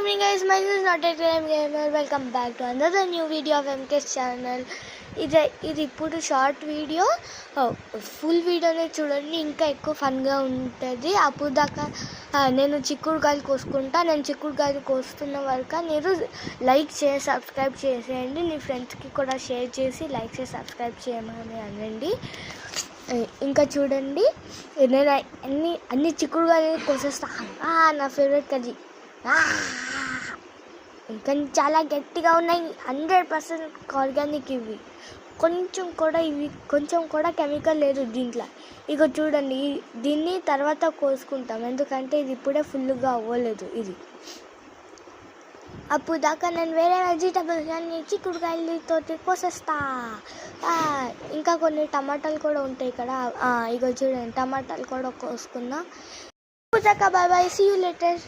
morning guys, my name is Not a Crime Gamer. Welcome back to another new video of MK's channel. ఇది ఇప్పుడు short video, full వీడియోనే చూడండి, ఇంకా ఎక్కువ ఫన్గా ఉంటుంది. అప్పుడు దాకా నేను చిక్కుడుకాయలు కోసుకుంటా. నేను చిక్కుడుకాయలు కోస్తున్న వరకు మీరు లైక్ చేసి సబ్స్క్రైబ్ చేసేయండి. నీ ఫ్రెండ్స్కి కూడా షేర్ చేసి లైక్ చేసి సబ్స్క్రైబ్ చేయమని అనండి. ఇంకా చూడండి, నేను అన్ని చిక్కుడుకాయలు కోసేస్తాను. నా ఫేవరెట్ కర్రీ. ఇంకా చాలా గట్టిగా ఉన్నాయి, 100% ఆర్గానిక్. కొంచెం కూడా కెమికల్ లేదు దీంట్లో. ఇక చూడండి, దీన్ని తర్వాత కోసుకుంటాం, ఎందుకంటే ఇది ఇప్పుడే ఫుల్గా అవ్వలేదు. ఇది అప్పుడు దాకా నేను వేరే వెజిటబుల్స్ అన్ని చిక్కుడుకాయలతో కోసేస్తా. ఇంకా కొన్ని టమాటాలు కూడా ఉంటాయి ఇక్కడ. ఇక చూడండి, టమాటాలు కూడా కోసుకున్నా. Bye bye, see you later.